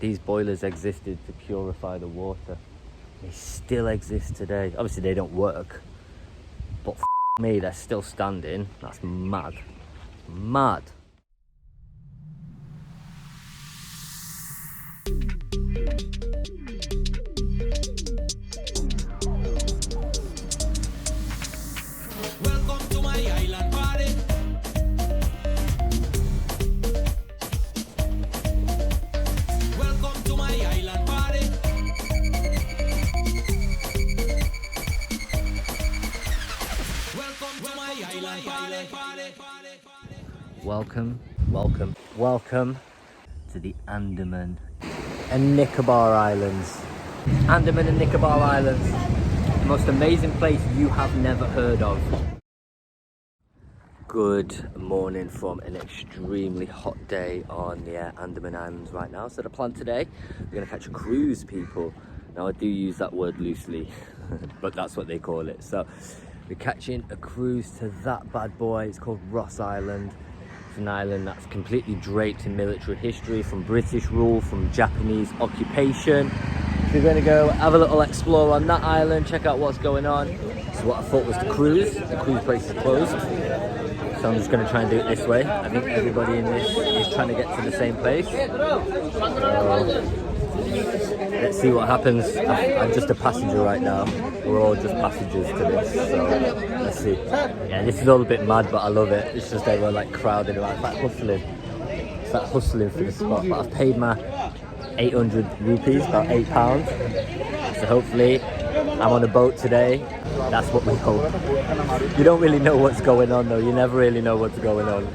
these boilers existed to purify the water. They still exist today. Obviously they don't work, but me, they're still standing. That's mad. Mad. Welcome to my island party. Welcome to my island party. Welcome to my island party. Welcome to the Andaman and Nicobar Islands. Andaman and Nicobar Islands, the most amazing place you have never heard of. Good morning from an extremely hot day on the Andaman Islands right now. So the plan today, we're going to catch a cruise, people. Now I do use that word loosely, but that's what they call it. So we're catching a cruise to that bad boy. It's called Ross Island. It's an island that's completely draped in military history, from British rule, from Japanese occupation. So we're going to go have a little explore on that island, check out what's going on. So what I thought was the cruise place is closed. So I'm just going to try and do it this way. I think everybody in this is trying to get to the same place. Let's see what happens. I'm just a passenger right now. We're all just passengers to this. So let's see. Yeah, this is all a bit mad, but I love it. It's just everyone like crowded around. It's like hustling. It's like hustling for the spot. But I've paid my 800 rupees, about £8. So hopefully I'm on a boat today. That's what we hope. You don't really know what's going on though. You never really know what's going on.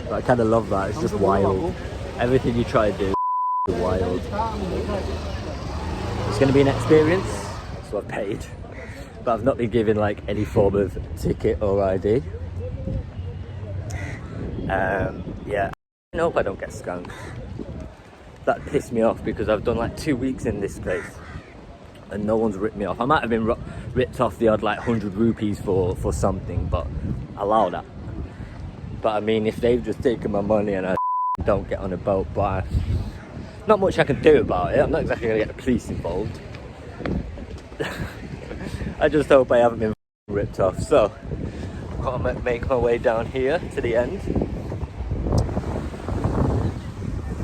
But I kind of love that. It's just wild. Everything you try to do is wild. It's going to be an experience. So I've paid. But I've not been given like any form of ticket or ID. Yeah. I hope I don't get scammed. That pissed me off because I've done like 2 weeks in this place and no one's ripped me off. I might have been ripped off the odd like 100 rupees for something, but allow that. But I mean, if they've just taken my money and I don't get on a boat, but not much I can do about it. I'm not exactly going to get the police involved. I just hope I haven't been ripped off. So I've got to make my way down here to the end.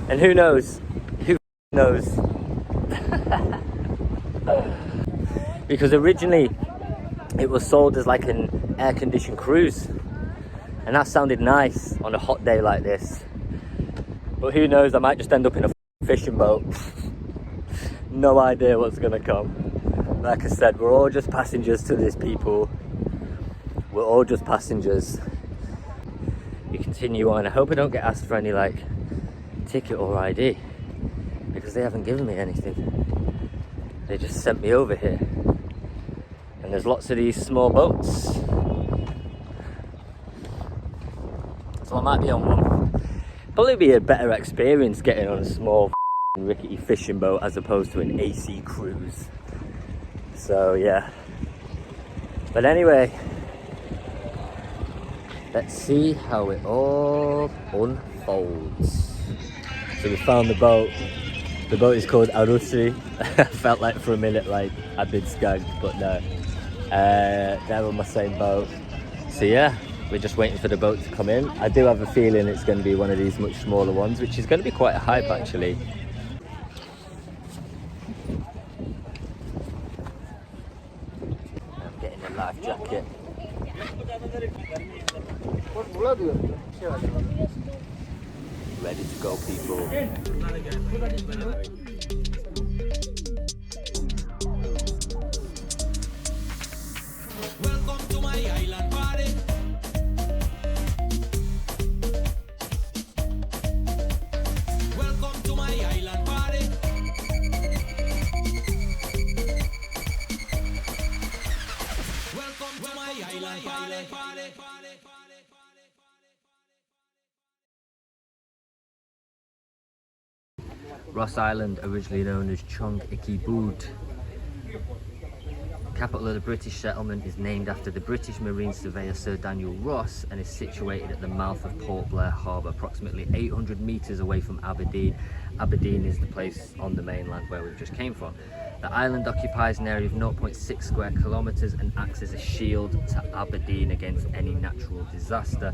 And who knows? Who knows? Because originally it was sold as like an air-conditioned cruise, and that sounded nice on a hot day like this. But who knows? I might just end up in a fishing boat. No idea what's gonna come. Like I said, we're all just passengers to this, people. We're all just passengers. We continue on. I hope I don't get asked for any like ticket or ID, because they haven't given me anything. They just sent me over here, and there's lots of these small boats, so I might be on one. Probably be a better experience getting on a small rickety fishing boat as opposed to an AC cruise. So yeah, but anyway, let's see how it all unfolds. So we found the boat. The boat is called Arushi. I felt like for a minute like I'd been skagged, but no. They're on my same boat. So yeah, we're just waiting for the boat to come in. I do have a feeling it's going to be one of these much smaller ones, which is going to be quite a hype actually. I'm getting a life jacket. Ready to go, people. Welcome to my island party. Welcome to my island party. Welcome to my island party. Ross Island, originally known as Chong Iki Bood, capital of the British settlement is named after the British Marine surveyor Sir Daniel Ross and is situated at the mouth of Port Blair Harbour, approximately 800 metres away from Aberdeen. Aberdeen is the place on the mainland where we've just came from. The island occupies an area of 0.6 square kilometres and acts as a shield to Aberdeen against any natural disaster.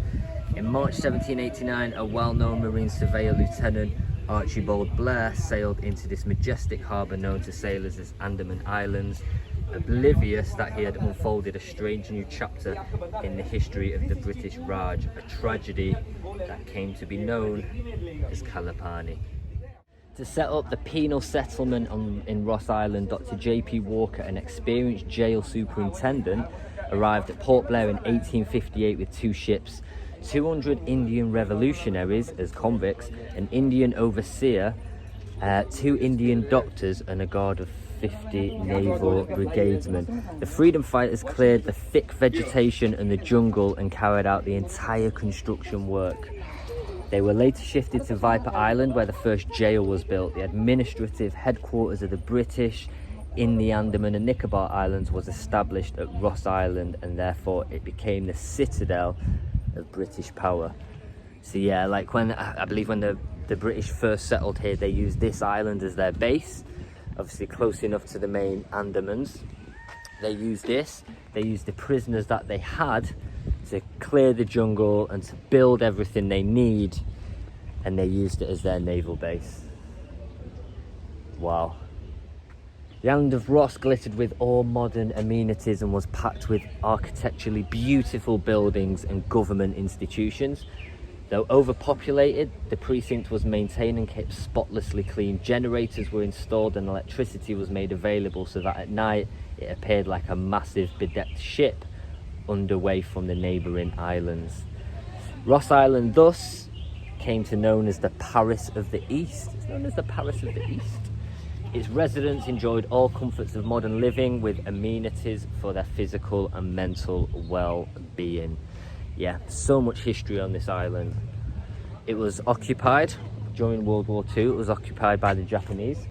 In March 1789, a well-known marine surveyor, Lieutenant Archibald Blair, sailed into this majestic harbour known to sailors as Andaman Islands, oblivious that he had unfolded a strange new chapter in the history of the British Raj, a tragedy that came to be known as Kalapani. To set up the penal settlement in Ross Island, Dr. J.P. Walker, an experienced jail superintendent, arrived at Port Blair in 1858 with 2 ships, 200 Indian revolutionaries as convicts, an Indian overseer, 2 Indian doctors and a guard of 50 naval brigadesmen. The freedom fighters cleared the thick vegetation and the jungle and carried out the entire construction work. They were later shifted to Viper Island, where the first jail was built. The administrative headquarters of the British in the Andaman and Nicobar Islands was established at Ross Island, and therefore it became the citadel of British power. So yeah, like when I believe when the British first settled here, they used this island as their base, obviously close enough to the main Andamans. They used this, they used the prisoners that they had to clear the jungle and to build everything they need, and they used it as their naval base. Wow. The island of Ross glittered with all modern amenities and was packed with architecturally beautiful buildings and government institutions. Though overpopulated, the precinct was maintained and kept spotlessly clean. Generators were installed and electricity was made available so that at night it appeared like a massive bedecked ship underway from the neighbouring islands. Ross Island thus came to known as the Paris of the East. It's known as the Paris of the East. Its residents enjoyed all comforts of modern living with amenities for their physical and mental well-being. Yeah, so much history on this island. It was occupied during World War II. It was occupied by the Japanese.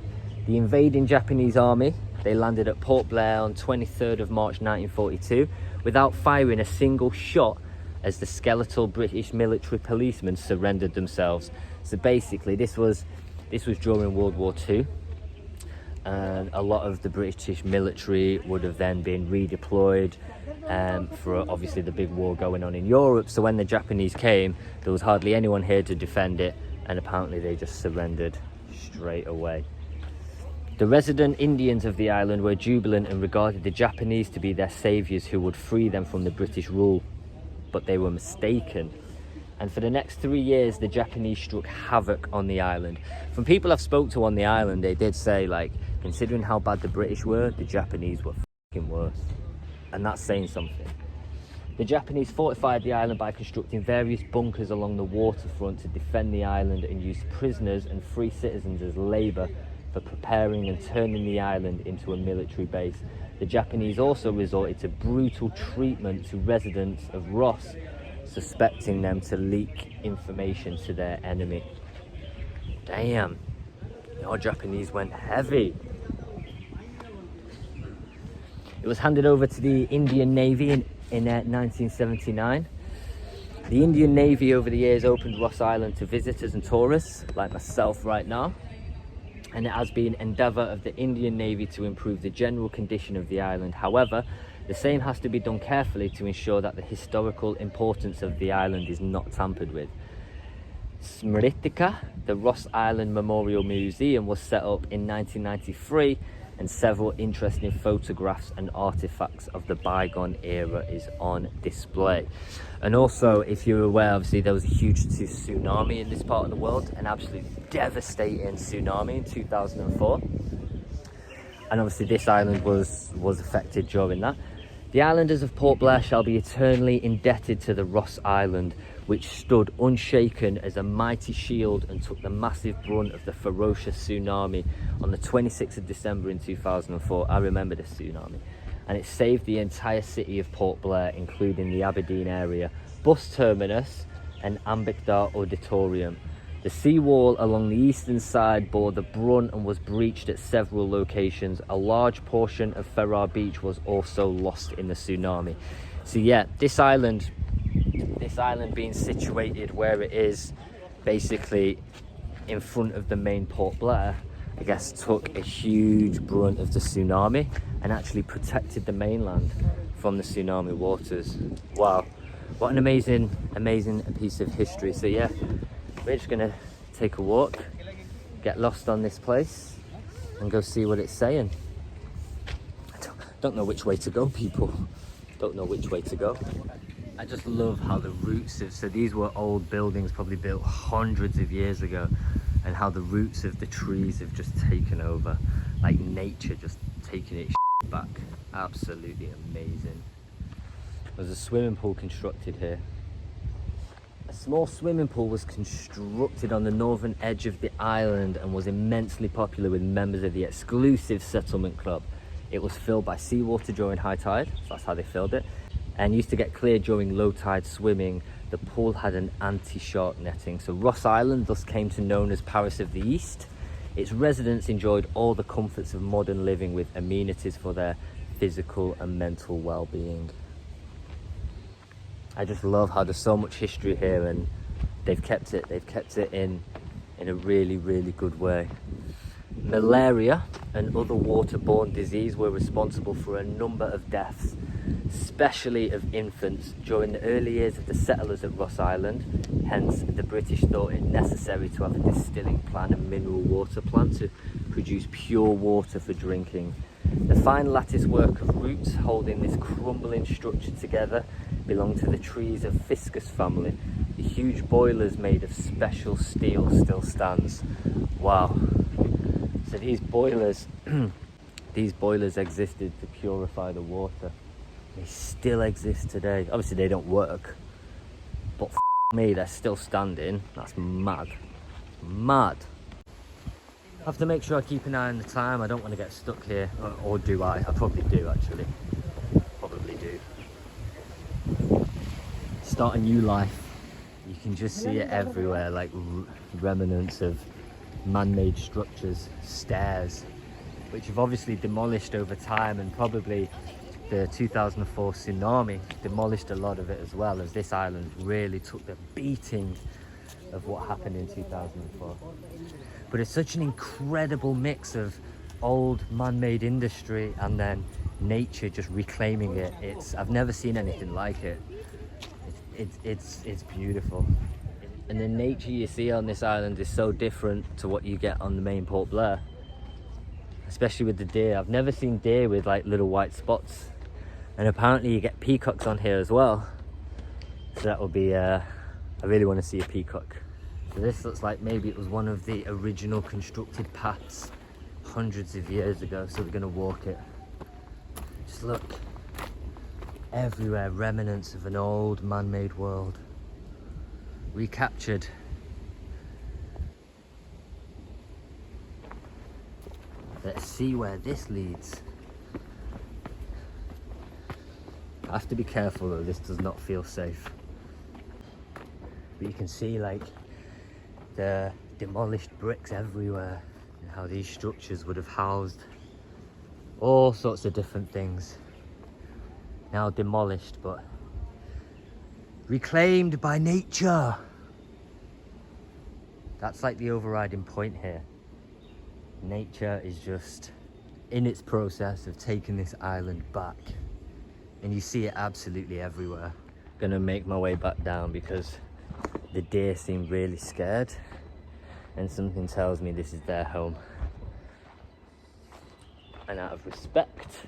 The invading Japanese army, they landed at Port Blair on 23rd of March 1942 without firing a single shot, as the skeletal British military policemen surrendered themselves. So basically this was during World War II, and a lot of the British military would have then been redeployed for obviously the big war going on in Europe. So when the Japanese came, there was hardly anyone here to defend it, and apparently they just surrendered straight away. The resident Indians of the island were jubilant and regarded the Japanese to be their saviours who would free them from the British rule, but they were mistaken. And for the next 3 years, the Japanese struck havoc on the island. From people I've spoke to on the island, they did say, like, considering how bad the British were, the Japanese were fucking worse. And that's saying something. The Japanese fortified the island by constructing various bunkers along the waterfront to defend the island and used prisoners and free citizens as labour for preparing and turning the island into a military base. The Japanese also resorted to brutal treatment to residents of Ross, suspecting them to leak information to their enemy. Damn, our Japanese went heavy. It was handed over to the Indian Navy in 1979. The Indian Navy over the years opened Ross Island to visitors and tourists like myself right now, and it has been an endeavour of the Indian Navy to improve the general condition of the island. However, the same has to be done carefully to ensure that the historical importance of the island is not tampered with. Smritika, the Ross Island Memorial Museum, was set up in 1993, and several interesting photographs and artifacts of the bygone era is on display. And also, if you're aware, obviously there was a huge tsunami in this part of the world, an absolutely devastating tsunami in 2004. And obviously this island was affected during that. The islanders of Port Blair shall be eternally indebted to the Ross Island, which stood unshaken as a mighty shield and took the massive brunt of the ferocious tsunami on the 26th of December in 2004. I remember this tsunami. And it saved the entire city of Port Blair, including the Aberdeen area, bus terminus and Ambassador Auditorium. The seawall along the eastern side bore the brunt and was breached at several locations. A large portion of Ferrar Beach was also lost in the tsunami. So yeah, this island being situated where it is, basically in front of the main Port Blair, I guess took a huge brunt of the tsunami and actually protected the mainland from the tsunami waters. Wow, what an amazing piece of history. So yeah, we're just gonna take a walk, get lost on this place and go see what it's saying. I don't know which way to go, people. Don't know which way to go. I just love how the roots of, so these were old buildings probably built hundreds of years ago, and how the roots of the trees have just taken over, like nature just taking its back. Absolutely amazing. There's a swimming pool constructed here. A small swimming pool was constructed on the northern edge of the island and was immensely popular with members of the exclusive settlement club. It was filled by seawater during high tide, so that's how they filled it, and used to get clear during low tide swimming. The pool had an anti-shark netting, so Ross Island thus came to known as Paris of the East. Its residents enjoyed all the comforts of modern living with amenities for their physical and mental well-being. I just love how there's so much history here, and they've kept it in a really good way. Malaria and other waterborne disease were responsible for a number of deaths, especially of infants, during the early years of the settlers at Ross Island. Hence, the British thought it necessary to have a distilling plant and mineral water plant to produce pure water for drinking. The fine lattice work of roots holding this crumbling structure together belong to the trees of Fiscus family. The huge boilers made of special steel still stands. Wow. So these boilers existed to purify the water. They still exist today. Obviously they don't work, but me, they're still standing. That's mad. Mad. I have to make sure I keep an eye on the time. I don't want to get stuck here, or do I? I probably do actually. Probably do. Start a new life. You can just see it everywhere, like remnants of man-made structures, stairs, which have obviously demolished over time, and probably the 2004 tsunami demolished a lot of it as well, as this island really took the beating of what happened in 2004. But it's such an incredible mix of old man-made industry and then nature just reclaiming it. I've never seen anything like it. It's beautiful. And the nature you see on this island is so different to what you get on the main Port Blair, especially with the deer. I've never seen deer with like little white spots, and apparently you get peacocks on here as well. So that will be, I really want to see a peacock. So this looks like maybe it was one of the original constructed paths hundreds of years ago, so we're going to walk it. Just look, everywhere remnants of an old man-made world, recaptured. Let's see where this leads. I have to be careful though, this does not feel safe. But you can see like the demolished bricks everywhere, and how these structures would have housed all sorts of different things. Now demolished, but reclaimed by nature. That's like the overriding point here. Nature is just in its process of taking this island back, and you see it absolutely everywhere. Gonna make my way back down because the deer seem really scared, and something tells me this is their home. And out of respect,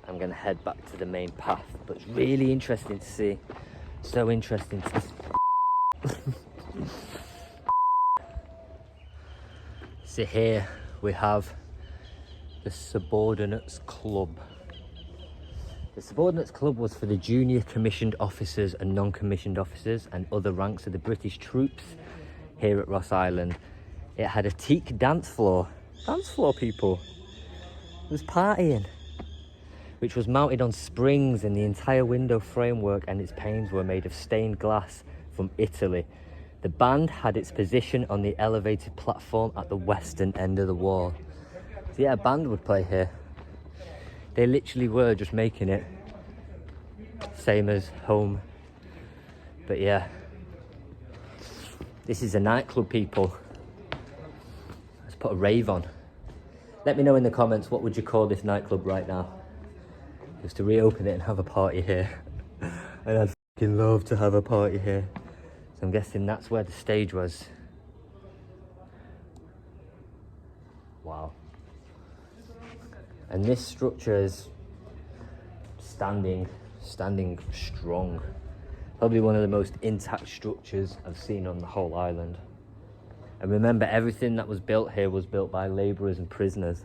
I'm gonna head back to the main path. But it's really interesting to see. So interesting to see. So here we have the Subordinates Club. The Subordinates Club was for the junior commissioned officers and non-commissioned officers and other ranks of the British troops here at Ross Island. It had a teak dance floor. Dance floor, people. It was partying. Which was mounted on springs, and the entire window framework and its panes were made of stained glass from Italy. The band had its position on the elevated platform at the western end of the wall. So yeah, a band would play here. They literally were just making it same as home. But yeah, this is a nightclub, people. Let's put a rave on. Let me know in the comments, what would you call this nightclub right now? Just to reopen it and have a party here. And I'd fucking love to have a party here. So I'm guessing that's where the stage was. Wow. And this structure is standing strong. Probably one of the most intact structures I've seen on the whole island. And remember, everything that was built here was built by labourers and prisoners.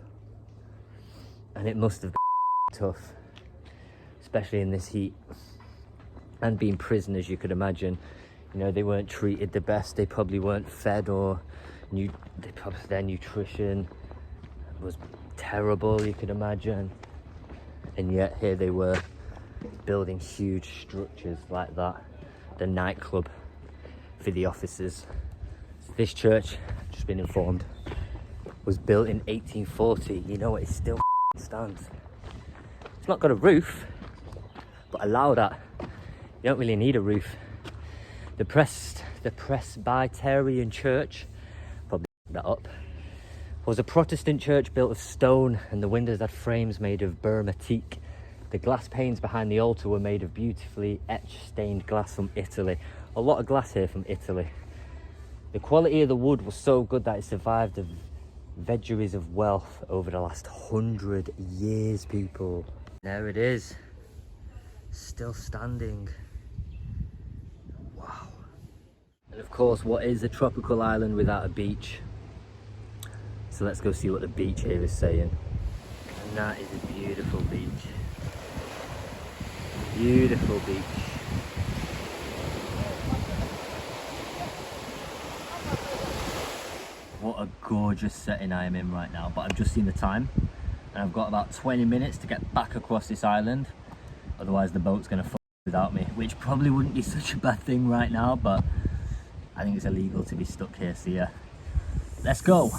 And it must have been tough, especially in this heat. And being prisoners, you could imagine, you know, they weren't treated the best. They probably weren't fed, or their nutrition was terrible, you could imagine. And yet here they were, building huge structures like that. The nightclub for the officers. This church, just been informed, was built in 1840. You know what, it still stands. It's not got a roof, but allow that. You don't really need a roof. The Presbyterian Church, probably that up, was a Protestant church built of stone, and the windows had frames made of Burma teak. The glass panes behind the altar were made of beautifully etched stained glass from Italy. A lot of glass here from Italy. The quality of the wood was so good that it survived the vagaries of wealth over the last 100 years, people. There it is, still standing. Wow. And of course, what is a tropical island without a beach? So let's go see what the beach here is saying. And that is a beautiful beach. Beautiful beach. What a gorgeous setting I am in right now. But I've just seen the time, and I've got about 20 minutes to get back across this island. Otherwise the boat's gonna fall without me, which probably wouldn't be such a bad thing right now, but I think it's illegal to be stuck here, so yeah. Let's go.